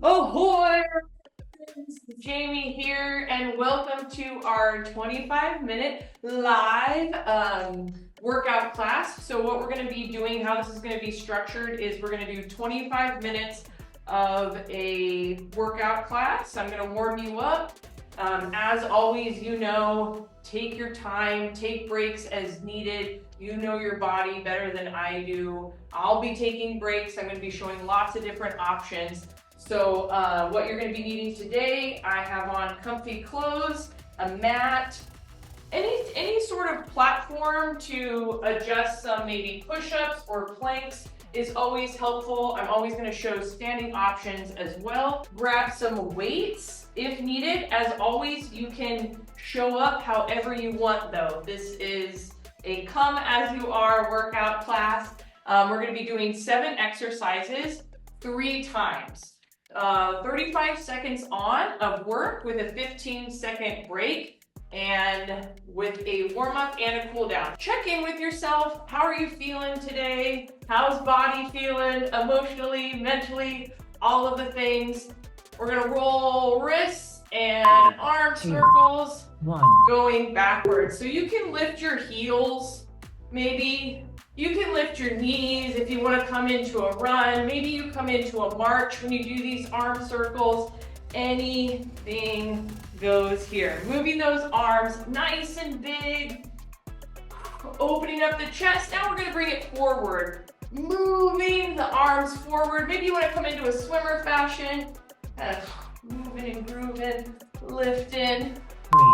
Ahoy! Jamie here, and welcome to our 25-minute live workout class. So what we're going to be doing, how this is going to be structured, is we're going to do 25 minutes of a workout class. I'm going to warm you up. As always, take your time, take breaks as needed. You know your body better than I do. I'll be taking breaks. I'm going to be showing lots of different options. So what you're going to be needing today, I have on comfy clothes, a mat, any sort of platform to adjust some maybe push-ups or planks is always helpful. I'm always going to show standing options as well. Grab some weights if needed. As always, you can show up however you want though. This is a come as you are workout class. We're going to be doing 7 exercises 3 times. 35 seconds on of work with a 15-second break and with a warm-up and a cool down. Check in with yourself. How are you feeling today? How's body feeling emotionally, mentally, all of the things. We're gonna roll wrists and arm circles going backwards. So you can lift your heels, maybe. You can lift your knees if you want to come into a run. Maybe you come into a march when you do these arm circles. Anything goes here. Moving those arms nice and big. Opening up the chest. Now we're going to bring it forward. Moving the arms forward. Maybe you want to come into a swimmer fashion. Moving and grooving. Lifting.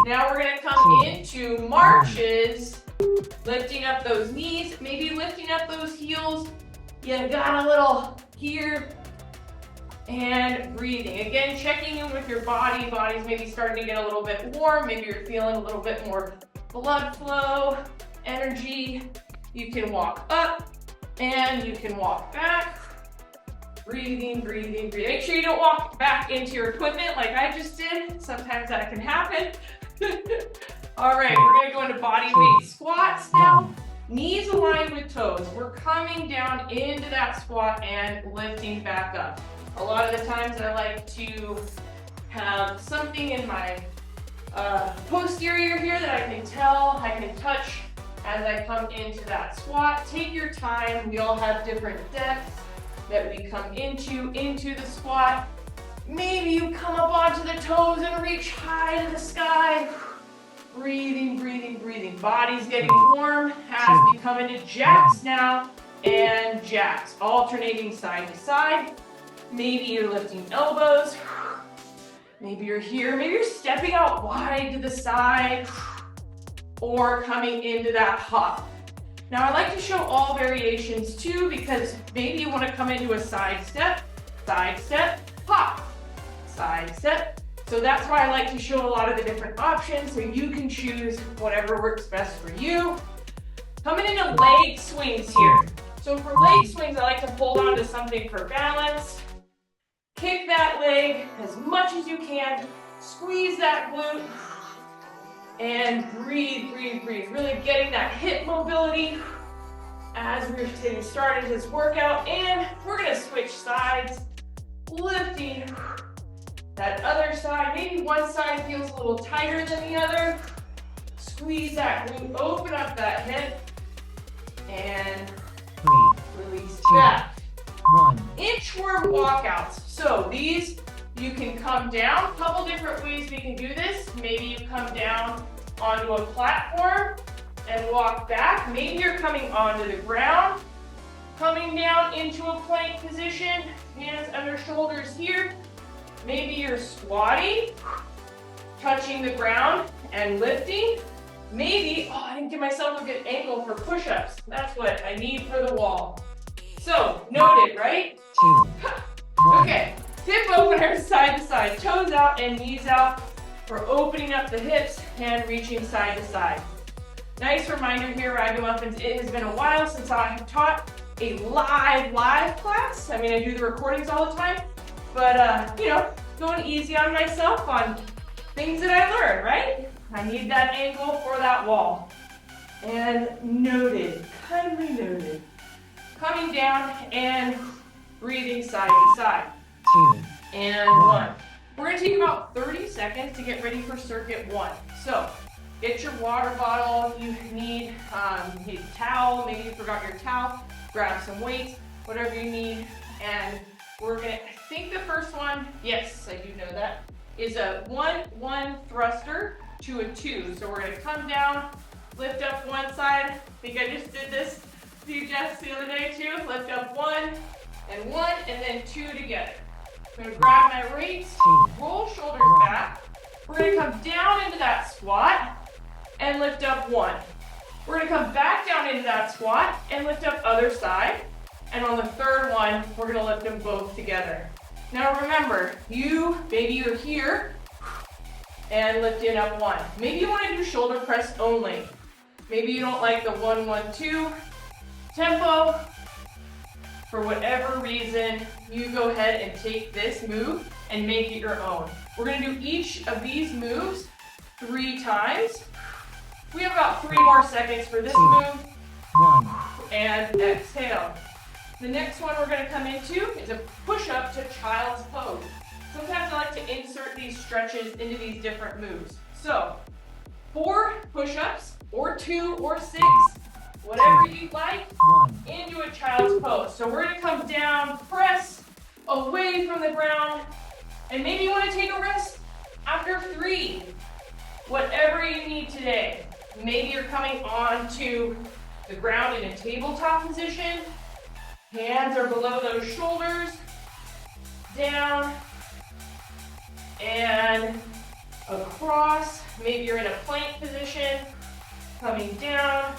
Now we're going to come into marches. Lifting up those knees, maybe lifting up those heels. You got a little here. And breathing. Again, checking in with your body. Body's maybe starting to get a little bit warm. Maybe you're feeling a little bit more blood flow, energy. You can walk up and you can walk back. Breathing, breathing, breathing. Make sure you don't walk back into your equipment like I just did. Sometimes that can happen. All right, we're gonna go into body weight squats now. Knees aligned with toes. We're coming down into that squat and lifting back up. A lot of the times I like to have something in my posterior here that I can touch as I come into that squat. Take your time. We all have different depths that we come into the squat. Maybe you come up onto the toes and reach high to the sky. Breathing, breathing, breathing. Body's getting warm as we come into jacks now, and jacks, alternating side to side. Maybe you're lifting elbows. Maybe you're here. Maybe you're stepping out wide to the side or coming into that hop. Now I like to show all variations too, because maybe you want to come into a side step, hop, side step. So that's why I like to show a lot of the different options so you can choose whatever works best for you. Coming into leg swings here. So for leg swings, I like to hold on to something for balance. Kick that leg as much as you can. Squeeze that glute. And breathe, breathe, breathe. Really getting that hip mobility as we're getting started this workout. And we're gonna switch sides. Lifting that other side. Maybe one side feels a little tighter than the other. Squeeze that glute, open up that hip, and release back. Inchworm walkouts. So these, you can come down. A couple different ways we can do this. Maybe you come down onto a platform and walk back. Maybe you're coming onto the ground, coming down into a plank position, hands under shoulders here. Maybe you're squatting, touching the ground and lifting. Maybe, I didn't give myself a good angle for push-ups. That's what I need for the wall. So, noted, right? 2, 1. Okay, hip opener side to side, toes out and knees out. We're opening up the hips and reaching side to side. Nice reminder here, Ragamuffins, it has been a while since I have taught a live class. I mean, I do the recordings all the time. But, going easy on myself on things that I learned, right? I need that angle for that wall. And noted, kindly noted. Coming down and breathing side to side. 2, and 1. We're going to take about 30 seconds to get ready for circuit 1. So get your water bottle if you need a towel. Maybe you forgot your towel. Grab some weights, whatever you need. And we're going to, I think the first one, yes, I do know that, is a 1-1 thruster to a 2. So we're going to come down, lift up one side. I think I just did this to you, Jess, the other day too. Lift up 1 and 1 and then 2 together. I'm going to grab my weights, roll shoulders back. We're going to come down into that squat and lift up 1. We're going to come back down into that squat and lift up other side. And on the third one, we're going to lift them both together. Now remember, maybe you're here and lifting up 1. Maybe you want to do shoulder press only. Maybe you don't like the 1-1-2 tempo. For whatever reason, you go ahead and take this move and make it your own. We're going to do each of these moves 3 times. We have about 3 more seconds for this move. 1. And exhale. The next one we're going to come into is a push-up to child's pose. Sometimes I like to insert these stretches into these different moves. So 4 push-ups, or 2 or 6, whatever you like, into a child's pose. So we're going to come down, press away from the ground, and maybe you want to take a rest after 3. Whatever you need today. Maybe you're coming onto the ground in a tabletop position. Hands are below those shoulders. Down and across. Maybe you're in a plank position. Coming down.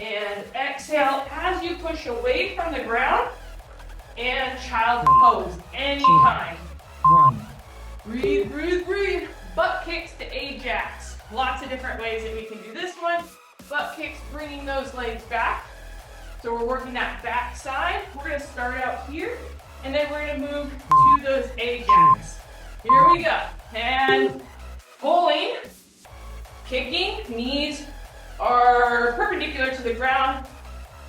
And exhale as you push away from the ground. And child's pose anytime. 1. Breathe, breathe, breathe. Butt kicks to Ajax. Lots of different ways that we can do this one. Butt kicks, bringing those legs back. So we're working that back side. We're going to start out here, and then we're going to move to those Ajax. Here we go. And pulling, kicking, knees are perpendicular to the ground.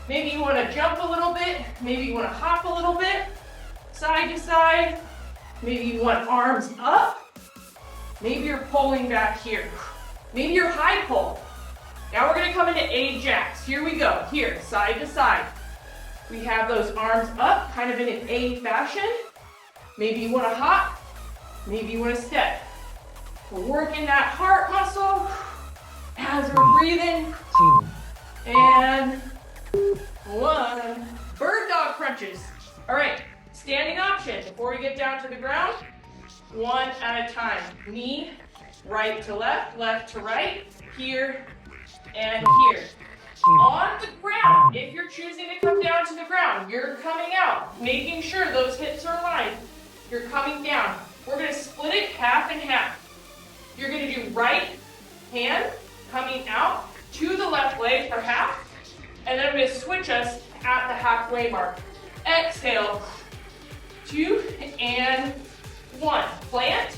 Maybe you want to jump a little bit. Maybe you want to hop a little bit, side to side. Maybe you want arms up. Maybe you're pulling back here. Maybe you're high pull. Now we're going to come into Ajax. Here we go. Here, side to side. We have those arms up, kind of in an A fashion. Maybe you want to hop. Maybe you want to step. We're working that heart muscle as we're breathing. 2. And 1. Bird dog crunches. All right, standing option. Before we get down to the ground, 1 at a time. Knee, right to left, left to right, here, and here. On the ground, if you're choosing to come down to the ground, you're coming out, making sure those hips are aligned. You're coming down. We're going to split it half and half. You're going to do right hand coming out to the left leg for half, and then I'm going to switch us at the halfway mark. Exhale, 2 and 1. Plant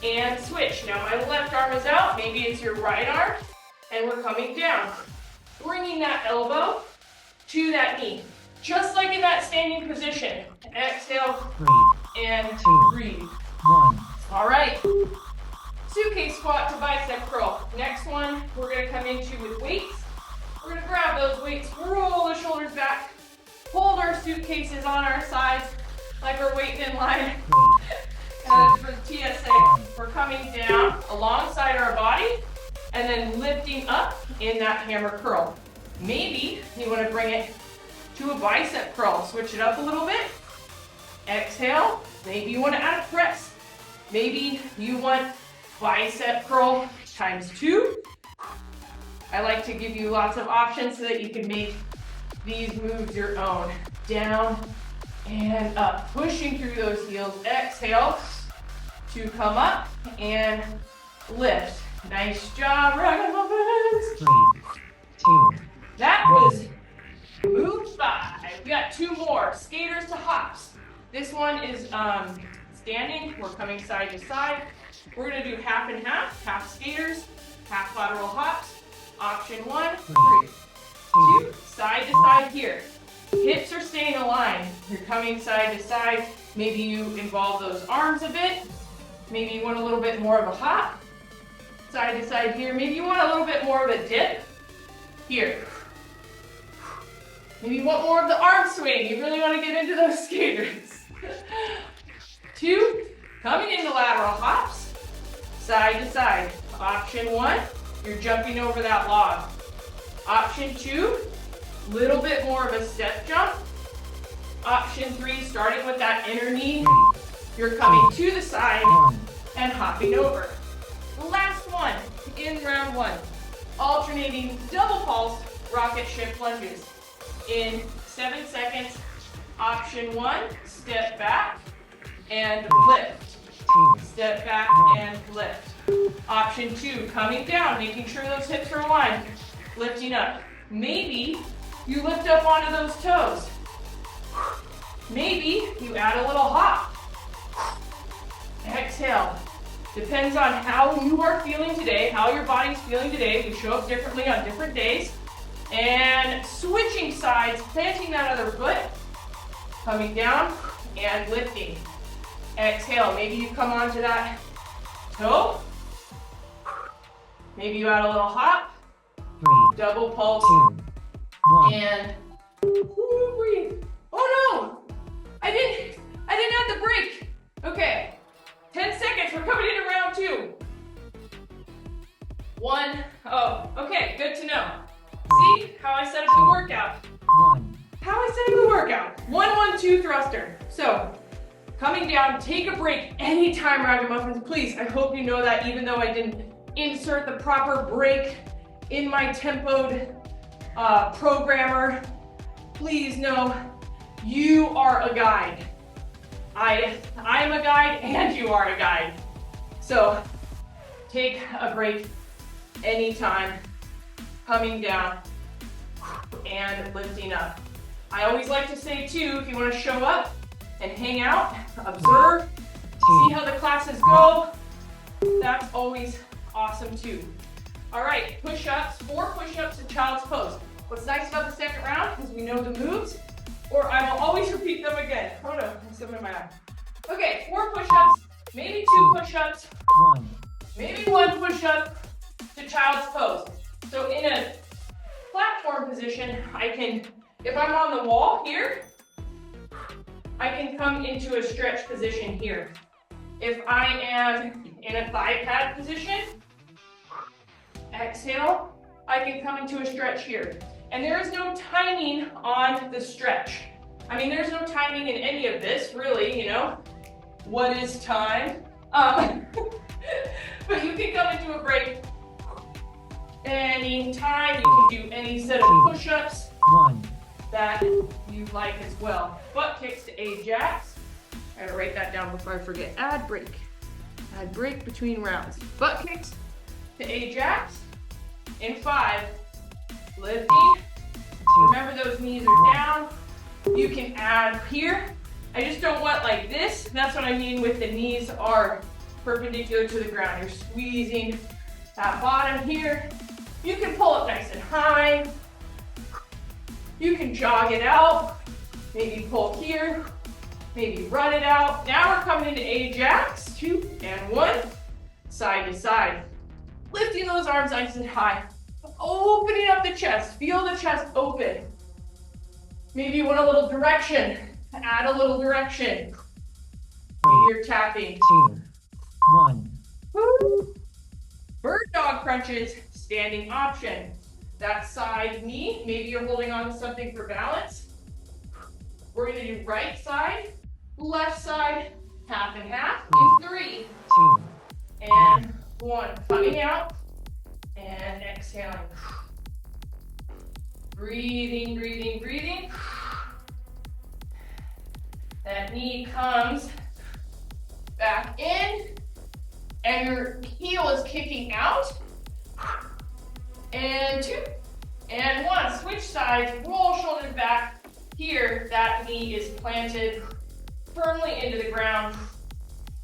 and switch. Now my left arm is out, maybe it's your right arm. And we're coming down, bringing that elbow to that knee, just like in that standing position. Exhale, 3. and 2. breathe. 1. All right, suitcase squat to bicep curl. Next one, we're gonna come into with weights. We're gonna grab those weights, roll the shoulders back, hold our suitcases on our sides, like we're waiting in line. 3. For the TSA, we're coming down alongside our body, and then lifting up in that hammer curl. Maybe you want to bring it to a bicep curl. Switch it up a little bit. Exhale. Maybe you want to add a press. Maybe you want bicep curl times 2. I like to give you lots of options so that you can make these moves your own. Down and up. Pushing through those heels. Exhale to come up and lift. Nice job, ragamuffins. 3. 2. That was move 5. We got 2 more. Skaters to hops. This one is standing. We're coming side to side. We're going to do half and half. Half skaters, half lateral hops. Option 1, 3, 2, side to side here. Hips are staying aligned. You're coming side to side. Maybe you involve those arms a bit. Maybe you want a little bit more of a hop. Side to side here. Maybe you want a little bit more of a dip. Here. Maybe you want more of the arm swing. You really want to get into those skaters. 2, coming into lateral hops. Side to side. Option 1, you're jumping over that log. Option 2, little bit more of a step jump. Option 3, starting with that inner knee, you're coming to the side and hopping over. The last one in round 1, alternating double pulse rocketship lunges. In 7 seconds, option 1, step back and lift. Step back and lift. Option 2, coming down, making sure those hips are aligned, lifting up. Maybe you lift up onto those toes. Maybe you add a little hop. Exhale. Depends on how you are feeling today, how your body's feeling today. We show up differently on different days. And switching sides, planting that other foot, coming down and lifting. Exhale. Maybe you come onto that toe. Maybe you add a little hop. 3, Double pulse. 2, 1. And breathe. Oh no! I didn't have the break. Okay. 10 seconds. We're coming into round 2. 1. Oh, okay. Good to know. See how I set up the workout? 1. How I set up the workout? 1, 1, 2 thruster. So, coming down, take a break anytime, Ragamuffins. Please, I hope you know that even though I didn't insert the proper break in my tempoed programmer, please know you are a guide. I am a guide and you are a guide. So, take a break anytime. Coming down and lifting up. I always like to say too, if you want to show up and hang out, observe, see how the classes go, that's always awesome too. All right, push-ups, 4 push-ups in child's pose. What's nice about the second round is we know the moves, or I will always repeat them again. Oh no, there's something in my eye. Okay, 4 push-ups, maybe 2 push-ups, 1. maybe 1 push-up to child's pose. So in a platform position, I can, if I'm on the wall here, I can come into a stretch position here. If I am in a thigh pad position, exhale, I can come into a stretch here. And there is no timing on the stretch. I mean, there's no timing in any of this, really, you know. What is time? But you can come into a break anytime. You can do any set of push-ups 1. that you like as well. Butt kicks to Ajax. I gotta write that down before I forget. Add break. Add break between rounds. Butt kicks to Ajax. In 5. Lifting. Remember those knees are down. You can add here. I just don't want like this. That's what I mean with the knees are perpendicular to the ground. You're squeezing that bottom here. You can pull it nice and high. You can jog it out. Maybe pull here. Maybe run it out. Now we're coming into Ajax. 2 and 1. Side to side. Lifting those arms nice and high. Opening up the chest. Feel the chest open. Maybe you want a little direction. Add a little direction. Maybe you're tapping. 2, 1. Woo. Bird dog crunches, standing option. That side knee, maybe you're holding on to something for balance. We're gonna do right side, left side, half and half in 3, 2, and 1. Coming out and exhaling. Breathing, breathing, breathing. That knee comes back in, and your heel is kicking out. And 2, and 1. Switch sides, roll shoulders back. Here, that knee is planted firmly into the ground.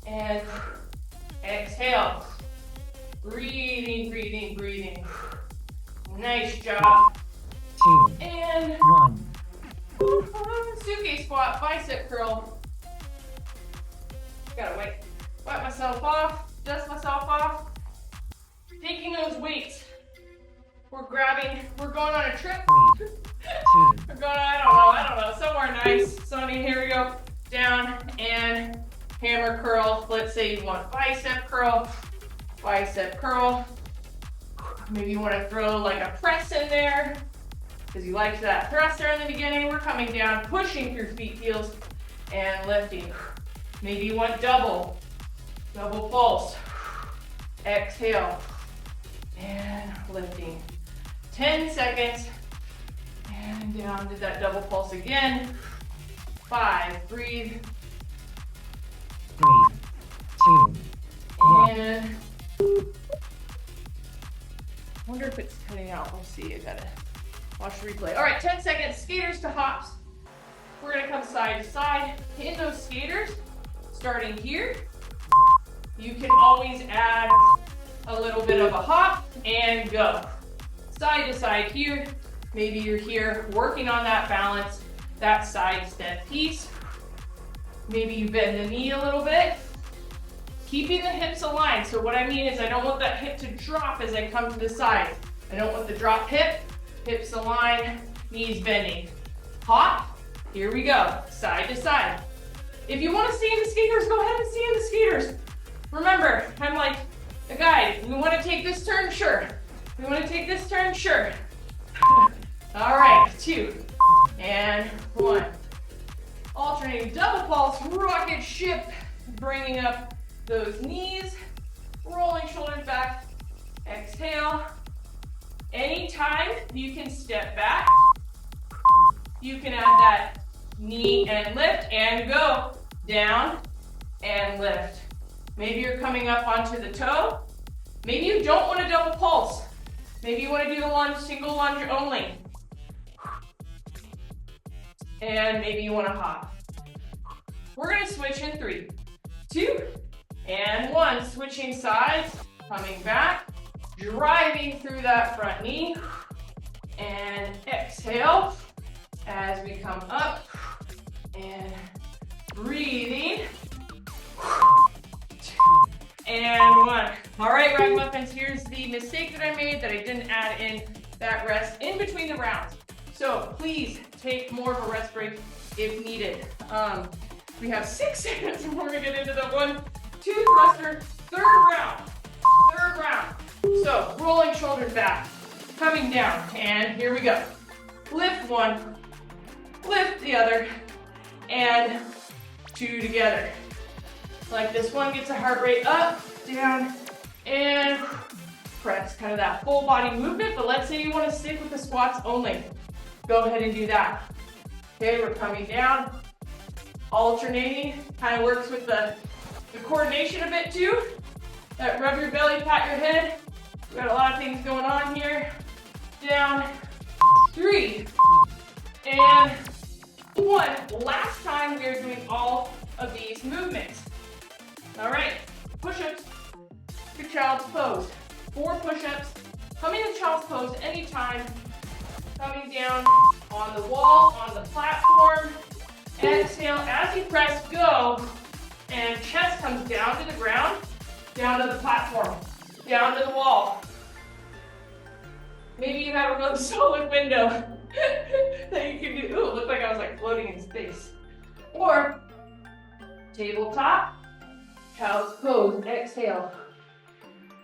And exhale. Breathing, breathing, breathing. Nice job. 2, And 1. suitcase squat, bicep curl. Gotta wipe myself off, dust myself off. Taking those weights. We're going on a trip. 3, 2, We're going, I don't know, somewhere nice. Sunny, here we go. Down and hammer curl. Let's say you want bicep curl. Maybe you want to throw like a press in there because you liked that thruster in the beginning. We're coming down, pushing through feet heels and lifting. Maybe you want double pulse. Exhale and lifting. 10 seconds and down to that double pulse again. 5, breathe. 3, 2, 1. And I wonder if it's cutting out. Let's see, I gotta watch the replay. All right, 10 seconds, skaters to hops. We're gonna come side to side. In those skaters, starting here, you can always add a little bit of a hop and go. Side to side here. Maybe you're here working on that balance, that side step piece. Maybe you bend the knee a little bit. Keeping the hips aligned. So what I mean is I don't want that hip to drop as I come to the side. I don't want the drop hip. Hips aligned, knees bending. Hop, here we go, side to side. If you want to stay in the skaters, go ahead and stay in the skaters. Remember, I'm like a guide. We want to take this turn, sure. We want to take this turn, sure. All right, 2 and 1. Alternating double pulse, rocket ship, bringing up those knees, rolling shoulders back, exhale. Anytime you can step back, you can add that knee and lift and go down and lift. Maybe you're coming up onto the toe. Maybe you don't want a double pulse. Maybe you want to do the lunge, single lunge only. And maybe you want to hop. We're going to switch in 3, 2, and 1. Switching sides, coming back, driving through that front knee, and exhale as we come up, and breathing, and 1. All right, ragamuffins, here's the mistake that I made that I didn't add in that rest in between the rounds. So please take more of a rest break if needed. We have 6 seconds before we get into the 1, 2 thruster, third round. So rolling shoulders back, coming down, and here we go. Lift 1, lift the other, and 2 together. Like this one gets a heart rate up, down, and press. Kind of that full body movement, but let's say you want to stick with the squats only. Go ahead and do that. Okay, we're coming down, alternating. Kind of works with the coordination a bit too. That rub your belly, pat your head. We've got a lot of things going on here. Down, 3, and 1. Last time we are doing all of these movements. All right, push-ups to child's pose. 4 push-ups. Coming to child's pose anytime. Coming down on the wall, on the platform. Exhale as you press, go. And chest comes down to the ground, down to the platform, down to the wall. Maybe you have a really solid window that you can do. Ooh, it looked like I was like floating in space. Or tabletop, child's pose, exhale.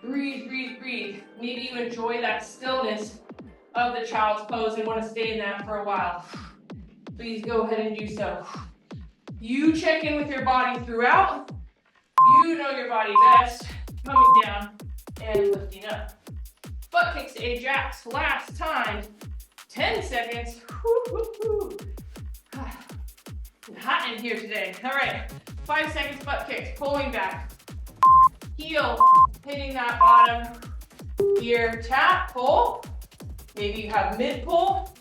Breathe, breathe, breathe. Maybe you enjoy that stillness of the child's pose and want to stay in that for a while. Please go ahead and do so. You check in with your body throughout. You know your body best. Coming down and lifting up. Butt kicks to Ajax. Last time. 10 seconds. Hot in here today. All right. 5 seconds butt kicks. Pulling back. Heel hitting that bottom. Here, tap, pull. Maybe you have mid pull.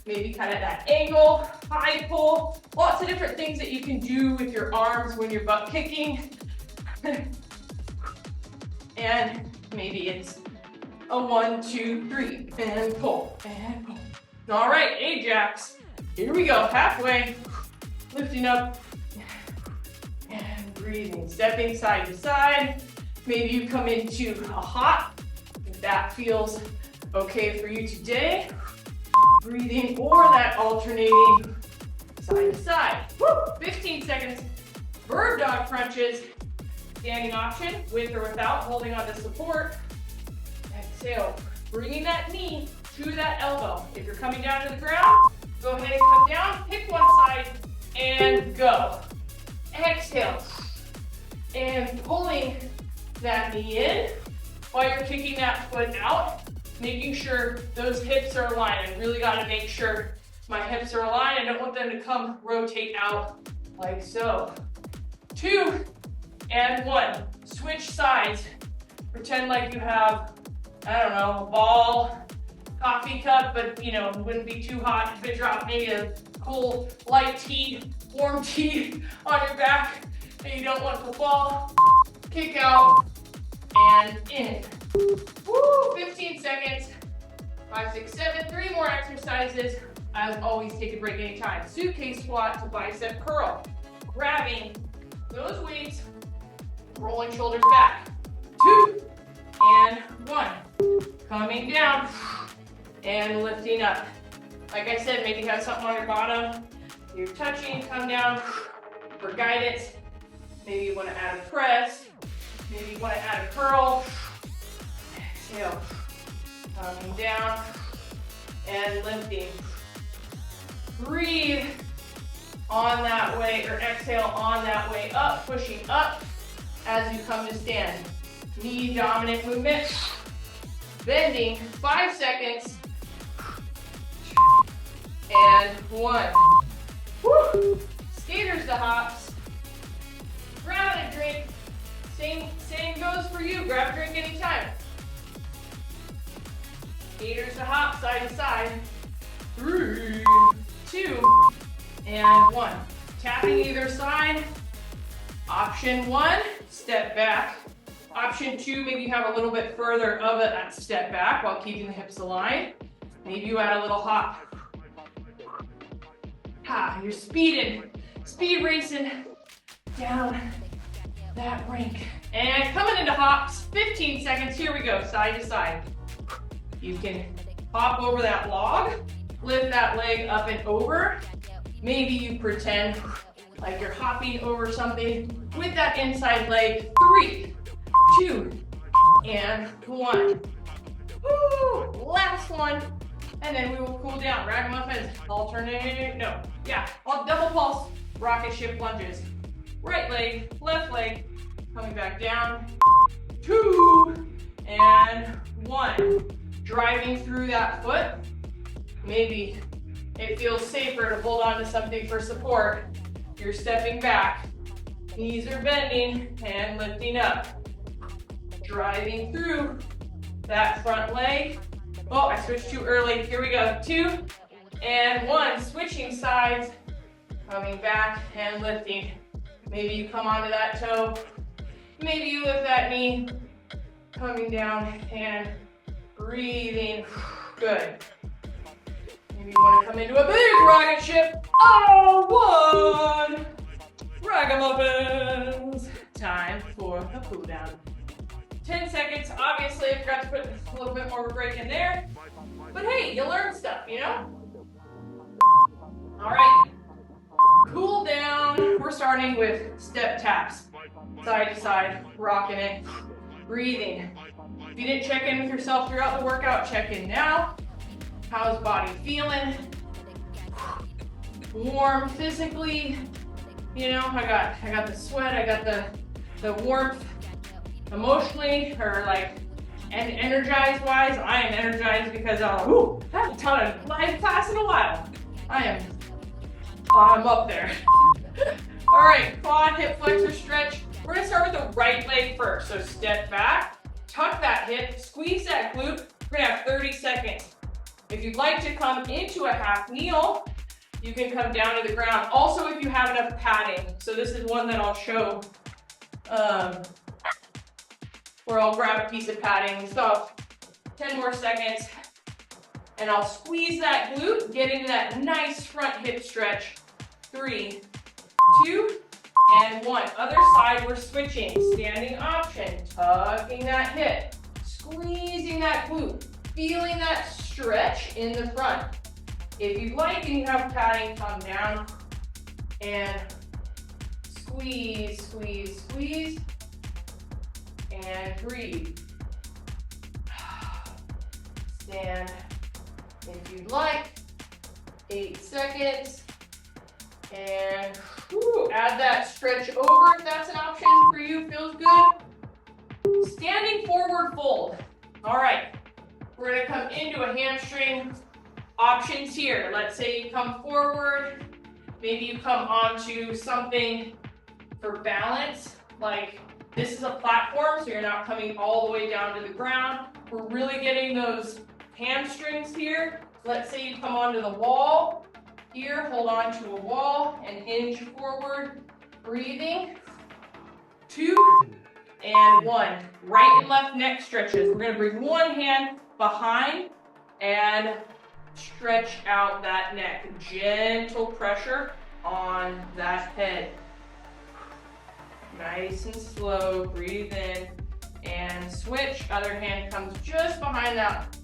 Maybe kind of that angle, high pull. Lots of different things that you can do with your arms when you're butt kicking. And maybe it's a 1, 2, 3, and pull, and pull. All right, Ajax. Here we go, halfway. Lifting up, and Breathing, stepping side to side. Maybe you come into a hop, if that feels okay for you today. Breathing, or that alternating side to side. Woo! 15 seconds. Bird dog crunches. Standing option, with or without, holding on to support. Exhale, bringing that knee to that elbow. If you're coming down to the ground, go ahead and come down, pick one side, and go. Exhale. And pulling that knee in while you're kicking that foot out, making sure those hips are aligned. I really gotta make sure my hips are aligned. I don't want them to come rotate out like so. 2 and 1. Switch sides. Pretend like you have, I don't know, a ball, coffee cup, but you know, it wouldn't be too hot if it dropped maybe a cool light tea, warm tea on your back that you don't want to fall. Kick out and in. Woo, 15 seconds. 5, 6, 7, 3 more exercises. As always, take a break anytime. Suitcase squat to bicep curl. Grabbing those weights, rolling shoulders back. 2 and 1. Coming down and lifting up. Like I said, maybe you have something on your bottom. You're touching, come down for guidance. Maybe you want to add a press. Maybe you want to add a curl. Exhale. Coming down and lifting. Breathe on that way, or exhale on that way up, pushing up as you come to stand. Knee dominant movement. Bending, 5 seconds. And 1. Woo. Skaters to hops. Grab a drink. Same goes for you. Grab a drink anytime. Skaters to hop, side to side. 3, 2, and 1. Tapping either side. Option 1, step back. Option 2, maybe you have a little bit further of a step back while keeping the hips aligned. Maybe you add a little hop. You're speed racing down that rink. And coming into hops, 15 seconds, here we go, side to side. You can hop over that log, lift that leg up and over. Maybe you pretend like you're hopping over something with that inside leg. 3, 2, and 1. Woo! Last one. And then we will cool down. Ragamuffins, alternate, double pulse rocketship lunges. Right leg, left leg, coming back down. 2 and 1. Driving through that foot. Maybe it feels safer to hold on to something for support. You're stepping back. Knees are bending and lifting up. Driving through that front leg. Oh, I switched too early. Here we go. 2 and 1. Switching sides. Coming back and lifting. Maybe you come onto that toe. Maybe you lift that knee. Coming down and breathing. Good. Maybe you want to come into a big rocket ship. Oh, 1. Ragamuffins. Time for a cool down. 10 seconds. Obviously, I forgot to put a little bit more of a break in there. But hey, you learn stuff, you know? All right. Cool down. We're starting with step taps. Side to side, rocking it. Breathing. If you didn't check in with yourself throughout the workout, check in now. How's body feeling? Warm physically. You know, I got the sweat, I got the warmth. Emotionally, or like, and energized wise, I am energized because I haven't done a live class in a while. I'm up there. All right, quad hip flexor stretch. We're gonna start with the right leg first. So step back, tuck that hip, squeeze that glute. We're gonna have 30 seconds. If you'd like to come into a half kneel, you can come down to the ground. Also, if you have enough padding. So this is one that I'll show, where I'll grab a piece of padding. So 10 more seconds, and I'll squeeze that glute, get into that nice front hip stretch. 3, 2, And 1. Other side, we're switching. Standing option, tucking that hip, squeezing that glute, feeling that stretch in the front. If you like and you have padding, come down and squeeze, squeeze, squeeze, and breathe. Stand if you'd like. 8 seconds. And add that stretch over if that's an option for you, feels good. Standing forward fold. All right, we're gonna come into a hamstring. Options here. Let's say you come forward, maybe you come onto something for balance, like this is a platform, so you're not coming all the way down to the ground. We're really getting those hamstrings here. Let's say you come onto the wall. Here, hold on to a wall and hinge forward, breathing. 2 and 1. Right and left neck stretches. We're gonna bring one hand behind and stretch out that neck. Gentle pressure on that head. Nice and slow, breathe in and switch. Other hand comes just behind that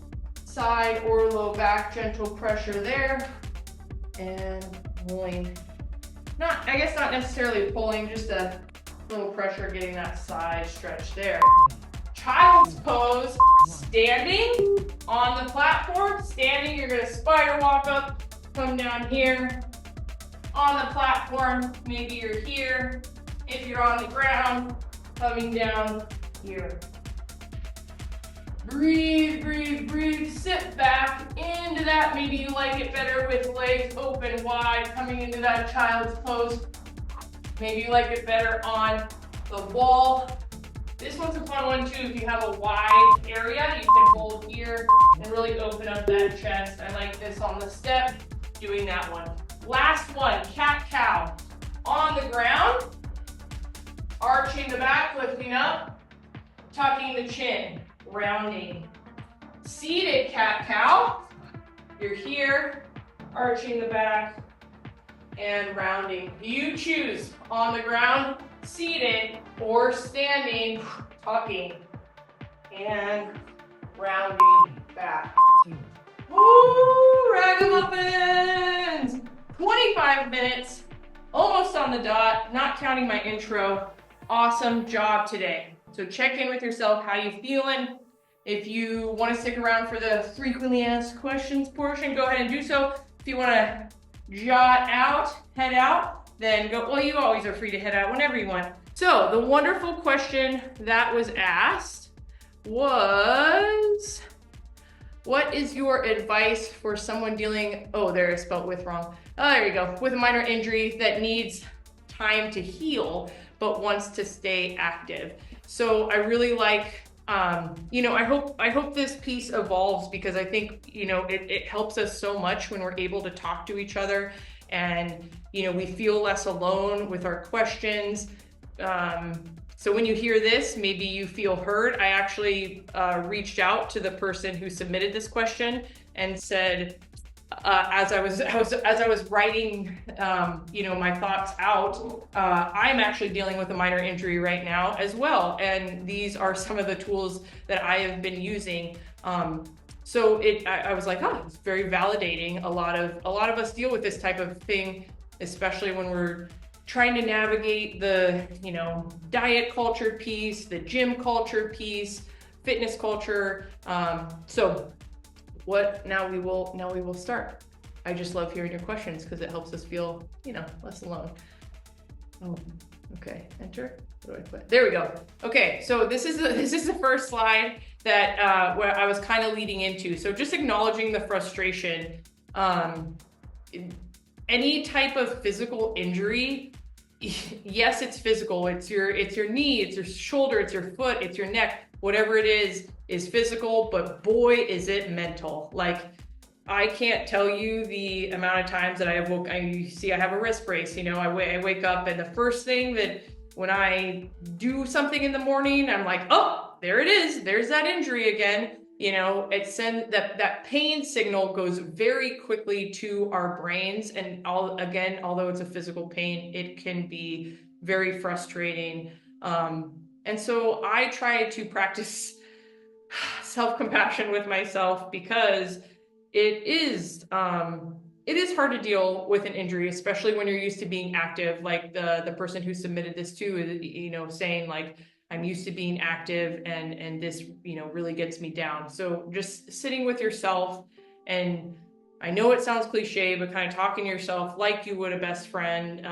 side or low back, gentle pressure there. And pulling, not necessarily pulling, just a little pressure getting that side stretch there. Child's pose, standing on the platform. Standing, you're gonna spider walk up, come down here. On the platform, maybe you're here. If you're on the ground, coming down here. Breathe, breathe, breathe. Sit back into that. Maybe you like it better with legs open wide, coming into that child's pose. Maybe you like it better on the wall. This one's a fun one too. If you have a wide area, you can hold here and really open up that chest. I like this on the step, doing that one. Last one, cat-cow. On the ground, arching the back, lifting up, tucking the chin. Rounding. Seated cat-cow. You're here, arching the back and rounding. You choose on the ground, seated, or standing, tucking and rounding back. Woo, ragamuffins! 25 minutes, almost on the dot, not counting my intro. Awesome job today. So check in with yourself, how you feeling? If you want to stick around for the frequently asked questions portion, go ahead and do so. If you want to jot out, head out, then go. Well, you always are free to head out whenever you want. So the wonderful question that was asked was, what is your advice for someone dealing, oh, there I spelled with wrong. Oh, there you go, with a minor injury that needs time to heal, but wants to stay active? So I really like, I hope this piece evolves, because I think, it helps us so much when we're able to talk to each other and, we feel less alone with our questions. So when you hear this, maybe you feel heard. I actually reached out to the person who submitted this question and said, as I was writing, my thoughts out, I'm actually dealing with a minor injury right now as well, and these are some of the tools that I have been using. So I was like, oh, it's very validating. A lot of us deal with this type of thing, especially when we're trying to navigate the, diet culture piece, the gym culture piece, fitness culture. Now we will start. I just love hearing your questions because it helps us feel, less alone. Oh, okay, enter. What do I put? There we go. Okay, so this is the first slide that where I was kind of leading into. So just acknowledging the frustration. Any type of physical injury, yes, it's physical. It's your knee, it's your shoulder, it's your foot, it's your neck. Whatever it is physical, but boy, is it mental. Like, I can't tell you the amount of times that I have I have a wrist brace, I wake up, and the first thing that when I do something in the morning, I'm like, oh, there it is. There's that injury again. It sends that pain signal goes very quickly to our brains. And although it's a physical pain, it can be very frustrating. And so I try to practice self-compassion with myself, because it is hard to deal with an injury, especially when you're used to being active. Like the person who submitted this too, you know, saying like, I'm used to being active, and this, you know, really gets me down. So just sitting with yourself, and I know it sounds cliche, but kind of talking to yourself like you would a best friend,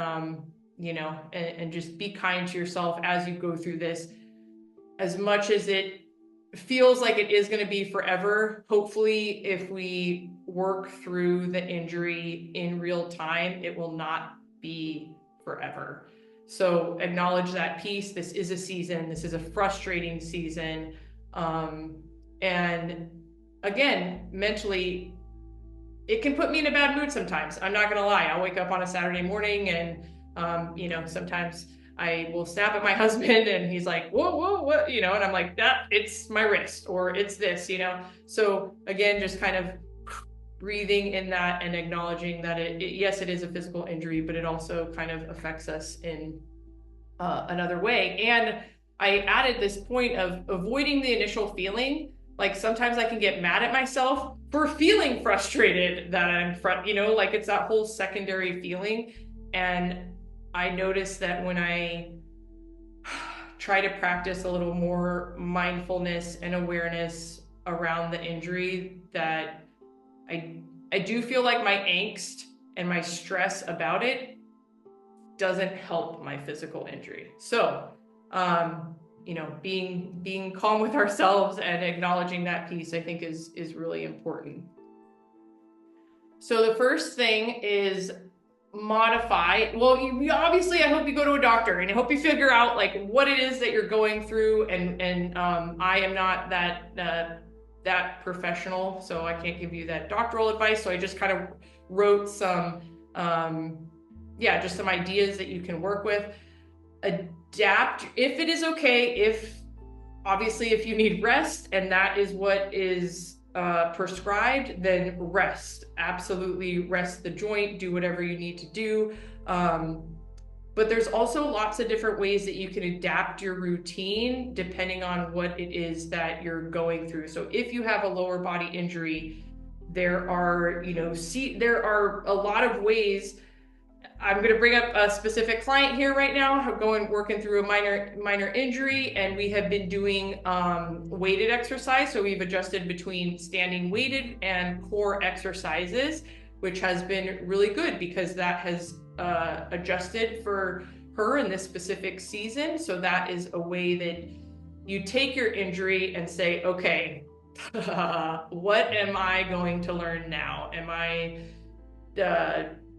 you know, and just be kind to yourself as you go through this. As much as it feels like it is going to be forever, hopefully if we work through the injury in real time, it will not be forever. So acknowledge that piece. This is a season. This is a frustrating season. And again, mentally, it can put me in a bad mood sometimes. I'm not going to lie. I'll wake up on a Saturday morning and, you know, sometimes I will snap at my husband and he's like, whoa, what, you know, and I'm like, it's my wrist, or it's this, you know? So again, just kind of breathing in that and acknowledging that yes, it is a physical injury, but it also kind of affects us in another way. And I added this point of avoiding the initial feeling. Like sometimes I can get mad at myself for feeling frustrated that I'm you know, like it's that whole secondary feeling. And I noticed that when I try to practice a little more mindfulness and awareness around the injury, that I do feel like my angst and my stress about it doesn't help my physical injury. So, you know, being calm with ourselves and acknowledging that piece, I think is really important. So the first thing is modify. Well, obviously I hope you go to a doctor, and I hope you figure out like what it is that you're going through. And I am not that professional, so I can't give you that doctoral advice. So I just kind of wrote some, just some ideas that you can work with. Adapt if it is okay. If you need rest and that is what is prescribed, then rest. Absolutely rest the joint, do whatever you need to do. But there's also lots of different ways that you can adapt your routine depending on what it is that you're going through. So if you have a lower body injury, there are, there are a lot of ways. I'm going to bring up a specific client here right now, working through a minor injury, and we have been doing weighted exercise. So we've adjusted between standing weighted and core exercises, which has been really good because that has adjusted for her in this specific season. So that is a way that you take your injury and say, okay, what am I going to learn now? Am I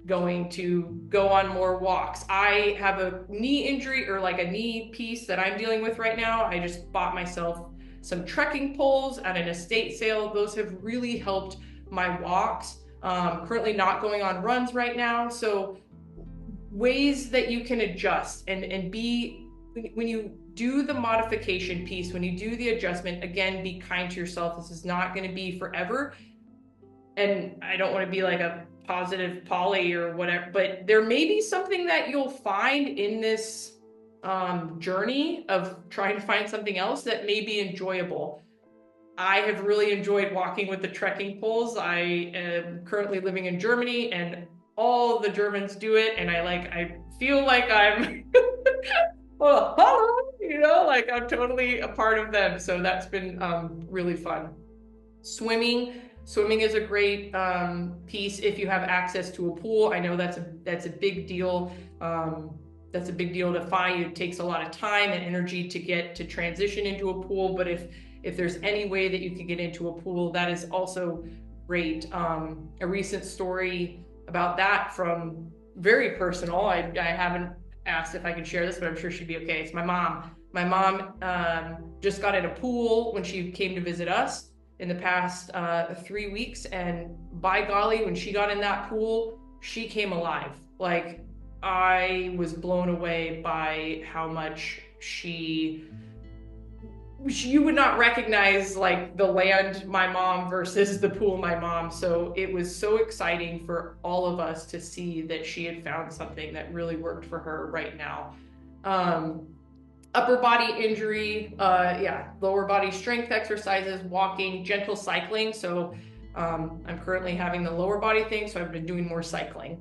going to go on more walks? I have a knee injury, or like a knee piece that I'm dealing with right now. I just bought myself some trekking poles at an estate sale. Those have really helped my walks. Currently not going on runs right now. So ways that you can adjust and be, when you do the modification piece, when you do the adjustment, again, be kind to yourself. This is not going to be forever. And I don't want to be like a positive Polly or whatever, but there may be something that you'll find in this journey of trying to find something else that may be enjoyable. I have really enjoyed walking with the trekking poles. I am currently living in Germany, and all the Germans do it, and I feel like I'm well, hello, like I'm totally a part of them. So that's been really fun. Swimming is a great piece if you have access to a pool. I know that's a big deal. That's a big deal to find. It takes a lot of time and energy to transition into a pool. But if there's any way that you can get into a pool, that is also great. A recent story about that, from very personal. I haven't asked if I can share this, but I'm sure she'd be okay. It's my mom. My mom just got in a pool when she came to visit us in the past 3 weeks, and by golly, when she got in that pool, she came alive. Like, I was blown away by how much you would not recognize like the land my mom versus the pool my mom. So it was so exciting for all of us to see that she had found something that really worked for her right now. Upper body injury, lower body strength exercises, walking, gentle cycling. So I'm currently having the lower body thing, so I've been doing more cycling.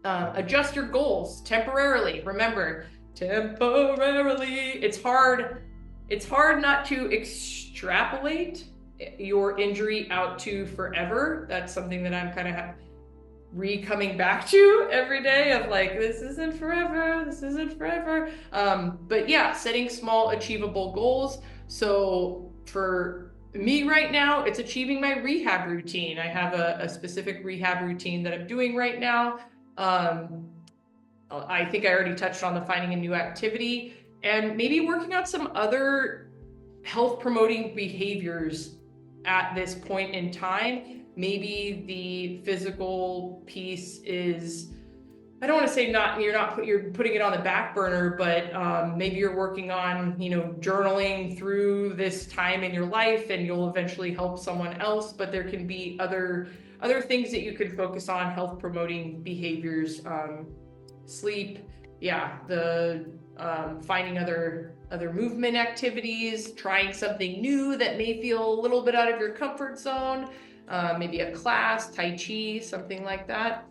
Adjust your goals temporarily. Remember, temporarily. It's hard not to extrapolate your injury out to forever. That's something that I'm kind of coming back to every day of like, this isn't forever. But yeah, setting small achievable goals. So for me right now, it's achieving my rehab routine. I have a specific rehab routine that I'm doing right now. I think I already touched on the finding a new activity and maybe working on some other health promoting behaviors at this point in time. Maybe the physical piece is, I don't want to say you're putting it on the back burner, but maybe you're working on, journaling through this time in your life and you'll eventually help someone else. But there can be other things that you could focus on, health promoting behaviors, sleep, finding other movement activities, trying something new that may feel a little bit out of your comfort zone, maybe a class, Tai Chi, something like that.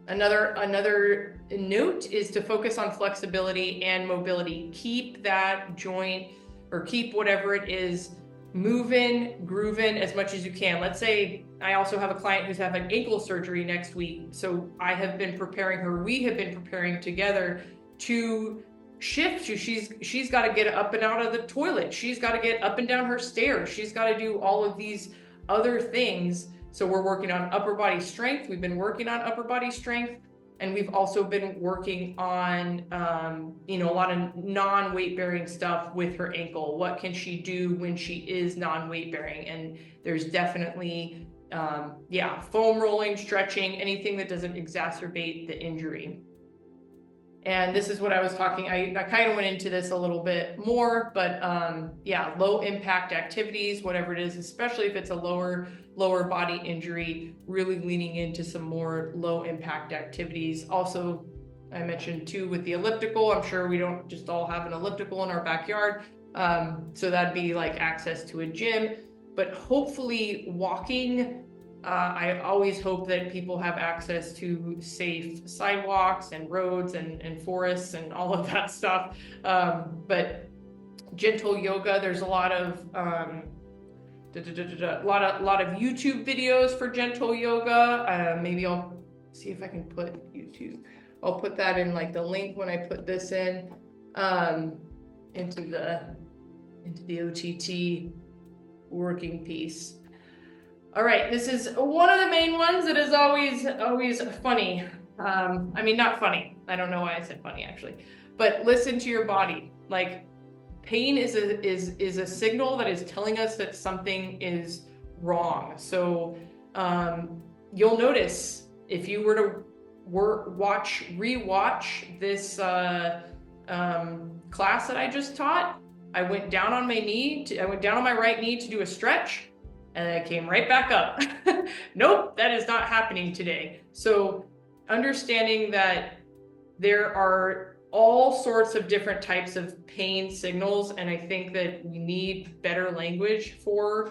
Another note is to focus on flexibility and mobility. Keep that joint or keep whatever it is moving, grooving as much as you can. Let's say I also have a client who's having ankle surgery next week. So we have been preparing together to shift. She's got to get up and out of the toilet. She's got to get up and down her stairs. She's got to do all of these other things. So we're working on upper body strength. We've been working on upper body strength. And we've also been working on, a lot of non-weight bearing stuff with her ankle. What can she do when she is non-weight bearing? And there's definitely, foam rolling, stretching, anything that doesn't exacerbate the injury. And this is what I was talking, I kind of went into this a little bit more, but low impact activities, whatever it is, especially if it's a lower body injury, really leaning into some more low impact activities. Also, I mentioned too with the elliptical, I'm sure we don't just all have an elliptical in our backyard. So that'd be like access to a gym, but hopefully walking. I always hope that people have access to safe sidewalks and roads and forests and all of that stuff. But gentle yoga, there's a lot of YouTube videos for gentle yoga. Maybe I'll see if I can put YouTube. I'll put that in like the link when I put this in into the OTT working piece. All right, this is one of the main ones that is always funny. I mean, not funny. I don't know why I said funny actually, but listen to your body. Like, pain is a signal that is telling us that something is wrong. So you'll notice if you were to rewatch this class that I just taught, I went down on my right knee to do a stretch. And then I came right back up. Nope, that is not happening today. So understanding that there are all sorts of different types of pain signals, and I think that we need better language for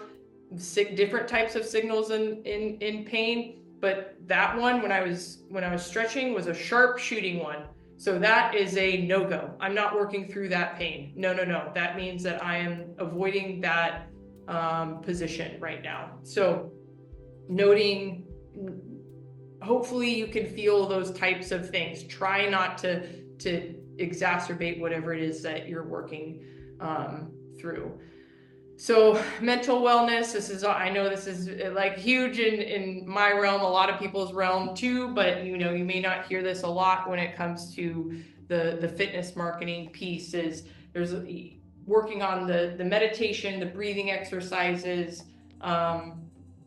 different types of signals in pain. But that one, when I was stretching, was a sharp shooting one. So that is a no-go. I'm not working through that pain. No. That means that I am avoiding that position right now. So noting, hopefully you can feel those types of things. Try not to exacerbate whatever it is that you're working through. So mental wellness, I know this is like huge in my realm, a lot of people's realm too, but you may not hear this a lot when it comes to the fitness marketing pieces. There's working on the meditation, the breathing exercises.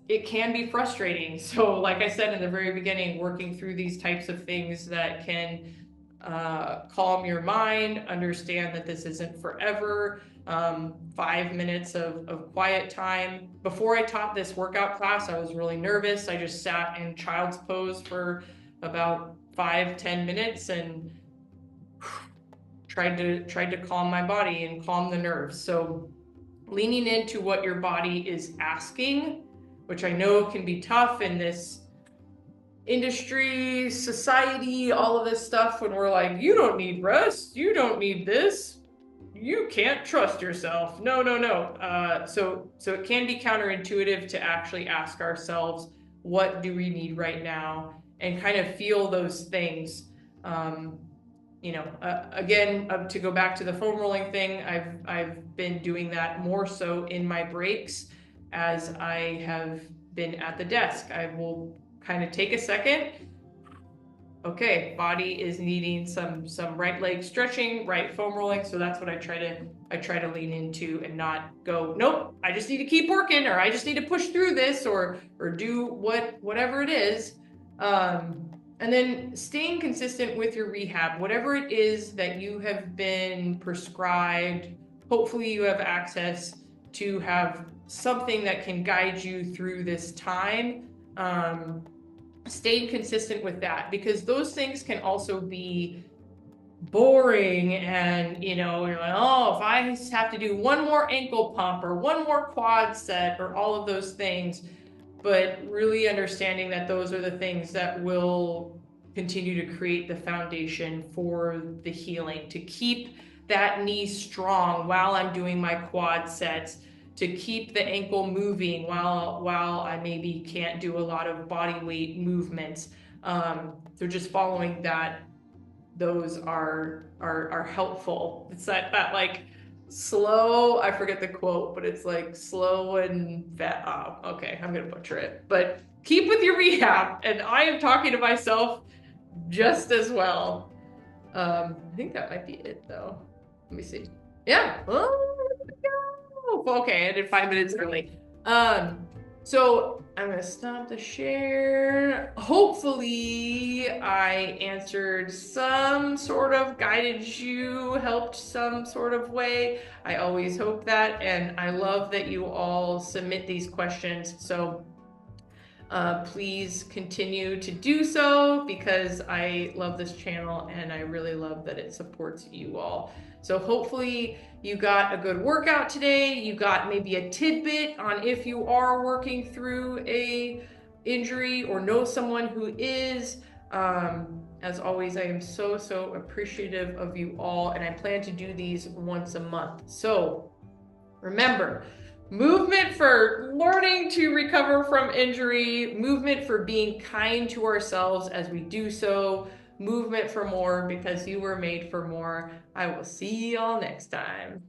It can be frustrating. So like I said in the very beginning, working through these types of things that can calm your mind, understand that this isn't forever. 5 minutes of quiet time. Before I taught this workout class, I was really nervous. I just sat in child's pose for about 5-10 minutes and tried to calm my body and calm the nerves. So leaning into what your body is asking, which I know can be tough in this industry, society, all of this stuff, when we're like, you don't need rest, you don't need this, you can't trust yourself. No, no, no. So it can be counterintuitive to actually ask ourselves, what do we need right now, and kind of feel those things. Again, to go back to the foam rolling thing, I've been doing that more so in my breaks as I have been at the desk. I will kind of take a second. Okay, body is needing some right leg stretching, right foam rolling. So that's what I try to lean into and not go, nope, I just need to keep working, or I just need to push through this, or do whatever it is. And then staying consistent with your rehab, whatever it is that you have been prescribed. Hopefully you have access to have something that can guide you through this time. Staying consistent with that, because those things can also be boring, and you're like, oh, if I have to do one more ankle pump or one more quad set or all of those things, but really understanding that those are the things that will continue to create the foundation for the healing, to keep that knee strong while I'm doing my quad sets, to keep the ankle moving while I maybe can't do a lot of body weight movements. So just following that, those are helpful. It's that like slow, I forget the quote, but it's like slow and fat. Oh, okay, I'm gonna butcher it. But keep with your rehab, and I am talking to myself just as well. I think that might be it though. Let me see. Yeah. Okay, I did 5 minutes early. So I'm gonna stop the share. Hopefully I answered some sort of, guided you, helped some sort of way. I always hope that, and I love that you all submit these questions. So please continue to do so, because I love this channel and I really love that it supports you all. So hopefully you got a good workout today. You got maybe a tidbit on if you are working through a injury or know someone who is. As always, I am so appreciative of you all, and I plan to do these once a month. So remember, movement for learning to recover from injury, movement for being kind to ourselves as we do so, movement for more because you were made for more. I will see y'all next time.